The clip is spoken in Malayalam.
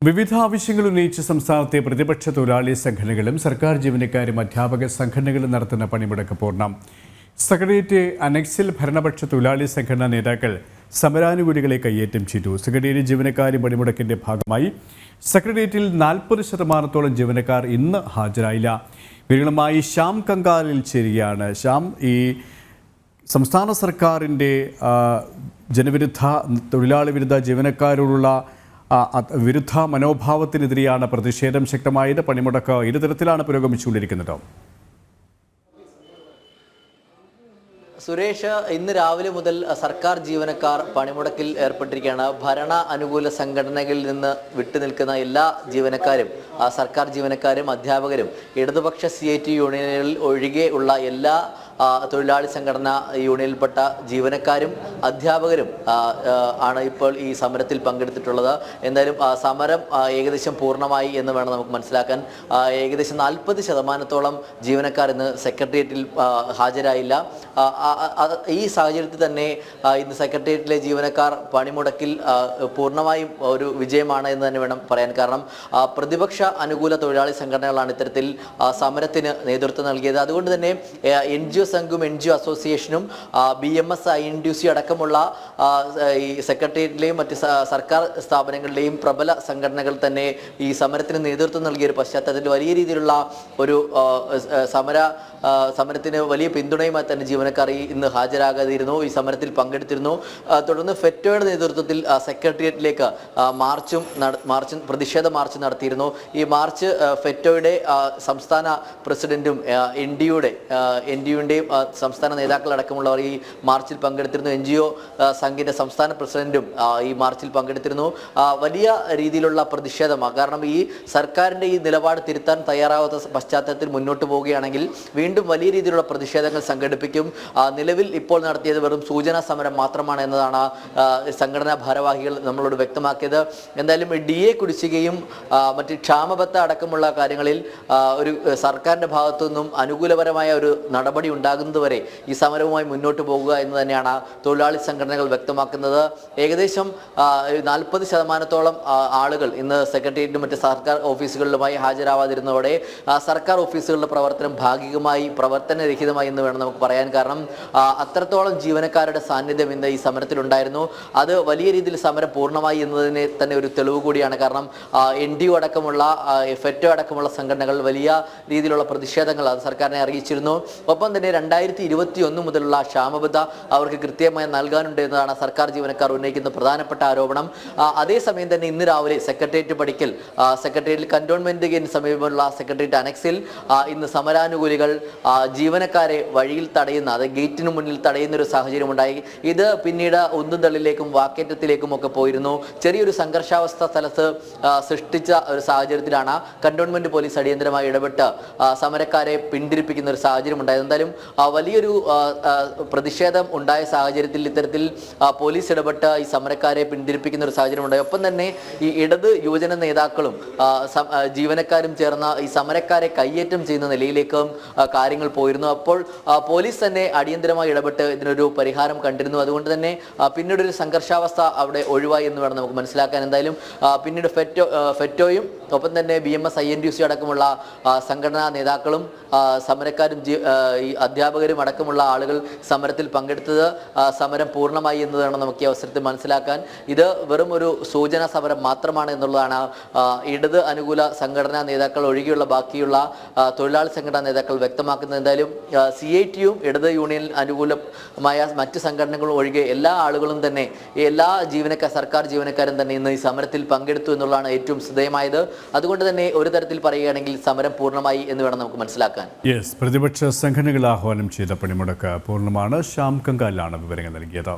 വിവിധ ആവശ്യങ്ങൾ ഉന്നയിച്ച് സംസ്ഥാനത്തെ പ്രതിപക്ഷ തൊഴിലാളി സംഘടനകളും സർക്കാർ ജീവനക്കാരും അധ്യാപക സംഘടനകളും നടത്തുന്ന പണിമുടക്ക് പൂർണ്ണം. സെക്രട്ടേറിയറ്റ് അനക്സിൽ ഭരണപക്ഷ തൊഴിലാളി സംഘടനാ നേതാക്കൾ സമരാനുകൂലികളെ കയ്യേറ്റം ചെയ്തു. സെക്രട്ടേറിയറ്റ് ജീവനക്കാരും പണിമുടക്കിന്റെ ഭാഗമായി സെക്രട്ടേറിയറ്റിൽ 40% ജീവനക്കാർ ഇന്ന് ഹാജരായില്ല. വിവരങ്ങളുമായി ശ്യാം കങ്കാലിൽ ചേരുകയാണ്. ശ്യാം, ഈ സംസ്ഥാന സർക്കാരിൻ്റെ ജനവിരുദ്ധ തൊഴിലാളി വിരുദ്ധ ജീവനക്കാരോടുള്ള വിരുദ്ധ മനോഭാവത്തിനെതിരെയാണ് പ്രതിഷേധം ശക്തമായത്. പണിമുടക്ക് ഇരുതരത്തിലാണ് പുരോഗമിച്ചുകൊണ്ടിരിക്കുന്നത്. സുരേഷ്, ഇന്ന് രാവിലെ മുതൽ സർക്കാർ ജീവനക്കാർ പണിമുടക്കിൽ ഏർപ്പെട്ടിരിക്കുകയാണ്. ഭരണ അനുകൂല സംഘടനകളിൽ നിന്ന് വിട്ടുനിൽക്കുന്ന എല്ലാ ജീവനക്കാരും, സർക്കാർ ജീവനക്കാരും അധ്യാപകരും ഇടതുപക്ഷ CIT യൂണിയനുകളിൽ ഒഴികെ ഉള്ള എല്ലാ തൊഴിലാളി സംഘടന യൂണിയനിൽപ്പെട്ട ജീവനക്കാരും അധ്യാപകരും ആണ് ഇപ്പോൾ ഈ സമരത്തിൽ പങ്കെടുത്തിട്ടുള്ളത്. എന്തായാലും സമരം ഏകദേശം പൂർണ്ണമായി എന്ന് വേണം നമുക്ക് മനസ്സിലാക്കാൻ. ഏകദേശം 40% ജീവനക്കാർ ഇന്ന് സെക്രട്ടേറിയറ്റിൽ ഹാജരായില്ല. ഈ സാഹചര്യത്തിൽ തന്നെ ഇന്ന് സെക്രട്ടേറിയറ്റിലെ ജീവനക്കാർ പണിമുടക്കിൽ പൂർണ്ണമായും ഒരു വിജയമാണ് എന്ന് തന്നെ വേണം പറയാൻ. കാരണം പ്രതിപക്ഷ അനുകൂല തൊഴിലാളി സംഘടനകളാണ് ഇത്തരത്തിൽ സമരത്തിന് നേതൃത്വം നൽകിയത്. അതുകൊണ്ട് തന്നെ NGO സംഘവും NGO അസോസിയേഷനും BMS INTUC അടക്കമുള്ള ഈ സെക്രട്ടേറിയറ്റിലെയും മറ്റ് സർക്കാർ സ്ഥാപനങ്ങളിലെയും പ്രബല സംഘടനകൾ തന്നെ ഈ സമരത്തിന് നേതൃത്വം നൽകിയ ഒരു പശ്ചാത്തലത്തിൽ വലിയ രീതിയിലുള്ള ഒരു സമരത്തിന് വലിയ പിന്തുണയുമായി തന്നെ ജീവനക്കാർ ഇന്ന് ഹാജരാകാതിരുന്നു. ഈ സമരത്തിൽ പങ്കെടുത്തിരുന്നു. തുടർന്ന് ഫെറ്റോയുടെ നേതൃത്വത്തിൽ സെക്രട്ടേറിയറ്റിലേക്ക് പ്രതിഷേധ മാർച്ച് നടത്തിയിരുന്നു. ഈ മാർച്ച് ഫെറ്റോയുടെ സംസ്ഥാന പ്രസിഡന്റും NDUവിൻ്റെ സംസ്ഥാന നേതാക്കളടക്കമുള്ളവർ ഈ മാർച്ചിൽ പങ്കെടുത്തിരുന്നു. NGO സംഘിൻ്റെ സംസ്ഥാന പ്രസിഡന്റും ഈ മാർച്ചിൽ പങ്കെടുത്തിരുന്നു. വലിയ രീതിയിലുള്ള പ്രതിഷേധമാണ്. കാരണം ഈ സർക്കാരിൻ്റെ ഈ നിലപാട് തിരുത്താൻ തയ്യാറാവാത്ത പശ്ചാത്തലത്തിൽ മുന്നോട്ട് പോവുകയാണെങ്കിൽ വീണ്ടും വലിയ രീതിയിലുള്ള പ്രതിഷേധങ്ങൾ സംഘടിപ്പിക്കും. നിലവിൽ ഇപ്പോൾ നടത്തിയത് വെറും സൂചനാ സമരം മാത്രമാണ് എന്നതാണ് സംഘടനാ ഭാരവാഹികൾ നമ്മളോട് വ്യക്തമാക്കിയത്. എന്തായാലും DA കുടിശ്ശികയും മറ്റ് ക്ഷാമബത്ത അടക്കമുള്ള കാര്യങ്ങളിൽ ഒരു സർക്കാരിൻ്റെ ഭാഗത്തു നിന്നും അനുകൂലപരമായ ഒരു നടപടി ഉണ്ടാകുന്നതുവരെ ഈ സമരവുമായി മുന്നോട്ട് പോകുക എന്ന് തന്നെയാണ് തൊഴിലാളി സംഘടനകൾ വ്യക്തമാക്കുന്നത്. ഏകദേശം 40% ആളുകൾ ഇന്ന് സെക്രട്ടേറിയറ്റിലും മറ്റ് സർക്കാർ ഓഫീസുകളിലുമായി ഹാജരാവാതിരുന്നതോടെ സർക്കാർ ഓഫീസുകളുടെ പ്രവർത്തനം ഭാഗികമായി പ്രവർത്തനരഹിതമായി എന്ന് വേണം നമുക്ക് പറയാൻ. കാരണം അത്രത്തോളം ജീവനക്കാരുടെ സാന്നിധ്യം ഇന്ന് ഈ സമരത്തിലുണ്ടായിരുന്നു. അത് വലിയ രീതിയിൽ സമരം പൂർണ്ണമായി എന്നതിന് തന്നെ ഒരു തെളിവ് കൂടിയാണ്. കാരണം NDU അടക്കമുള്ള FETO അടക്കമുള്ള സംഘടനകൾ വലിയ രീതിയിലുള്ള പ്രതിഷേധങ്ങൾ അത് സർക്കാരിനെ അറിയിച്ചിരുന്നു. ഒപ്പം തന്നെ 2021 മുതലുള്ള ക്ഷാമബത്ത അവർക്ക് കൃത്യമായി നൽകാനുണ്ട് എന്നതാണ് സർക്കാർ ജീവനക്കാർ ഉന്നയിക്കുന്ന പ്രധാനപ്പെട്ട ആരോപണം. അതേസമയം തന്നെ ഇന്ന് രാവിലെ സെക്രട്ടേറിയറ്റ് പടിക്കൽ സെക്രട്ടേറിയറ്റ് കന്റോൺമെന്റ് ഗേറ്റിന് സമീപമുള്ള സെക്രട്ടേറിയറ്റ് അനക്സിൽ ഇന്ന് സമരാനുകൂലികൾ ജീവനക്കാരെ വഴിയിൽ തടയുന്ന, അത് ഗേറ്റിന് മുന്നിൽ തടയുന്ന ഒരു സാഹചര്യം ഉണ്ടായി. ഇത് പിന്നീട് ഉന്തുന്തള്ളിലേക്കും വാക്കേറ്റത്തിലേക്കും ഒക്കെ പോയിരുന്നു. ചെറിയൊരു സംഘർഷാവസ്ഥ സ്ഥലത്ത് സൃഷ്ടിച്ച ഒരു സാഹചര്യത്തിലാണ് കന്റോൺമെന്റ് പോലീസ് അടിയന്തരമായി ഇടപെട്ട് സമരക്കാരെ പിന്തിരിപ്പിക്കുന്ന ഒരു സാഹചര്യം ഉണ്ടായത്. എന്തായാലും വലിയൊരു പ്രതിഷേധം ഉണ്ടായ സാഹചര്യത്തിൽ ഇത്തരത്തിൽ പോലീസ് ഇടപെട്ട് ഈ സമരക്കാരെ പിന്തിരിപ്പിക്കുന്ന ഒരു സാഹചര്യം ഉണ്ടായി. ഒപ്പം തന്നെ ഈ ഇടത് യുവജന നേതാക്കളും ജീവനക്കാരും ചേർന്ന് ഈ സമരക്കാരെ കയ്യേറ്റം ചെയ്യുന്ന നിലയിലേക്കും കാര്യങ്ങൾ പോയിരുന്നു. അപ്പോൾ പോലീസ് തന്നെ അടിയന്തരമായി ഇടപെട്ട് ഇതിനൊരു പരിഹാരം കണ്ടിരുന്നു. അതുകൊണ്ട് തന്നെ പിന്നീട് ഒരു സംഘർഷാവസ്ഥ അവിടെ ഒഴിവായി എന്ന് വേണം നമുക്ക് മനസ്സിലാക്കാൻ. എന്തായാലും പിന്നീട് ഫെറ്റോയും ഒപ്പം തന്നെ BMS INTUC അടക്കമുള്ള സംഘടനാ നേതാക്കളും സമരക്കാരും ഈ അധ്യാപകരും അടക്കമുള്ള ആളുകൾ സമരത്തിൽ പങ്കെടുത്തത് സമരം പൂർണ്ണമായി എന്നതാണ് നമുക്ക് ഈ അവസരത്തിൽ മനസ്സിലാക്കാൻ. ഇത് വെറും ഒരു സൂചനാ സമരം മാത്രമാണ് എന്നുള്ളതാണ് ഇടത് അനുകൂല സംഘടനാ നേതാക്കൾ ഒഴികെയുള്ള ബാക്കിയുള്ള തൊഴിലാളി സംഘടനാ നേതാക്കൾ വ്യക്തമാക്കുന്നത്. എന്തായാലും CITയും ഇടത് യൂണിയൻ അനുകൂലമായ മറ്റ് സംഘടനകളും ഒഴികെ എല്ലാ ആളുകളും തന്നെ എല്ലാ സർക്കാർ ജീവനക്കാരും തന്നെ ഇന്ന് ഈ സമരത്തിൽ പങ്കെടുത്തു എന്നുള്ളതാണ് ഏറ്റവും ശ്രദ്ധേയമായത്. അതുകൊണ്ട് തന്നെ ഒരു തരത്തിൽ പറയുകയാണെങ്കിൽ സമരം പൂർണ്ണമായി എന്ന് വേണം നമുക്ക് മനസ്സിലാക്കാൻ. പ്രതിപക്ഷ സംഘടനകൾ ആഹ്വാനം ചെയ്ത പണിമുടക്ക് പൂർണ്ണമാണ്. ശ്യാം കങ്കാലാണ് വിവരങ്ങൾ നൽകിയത്.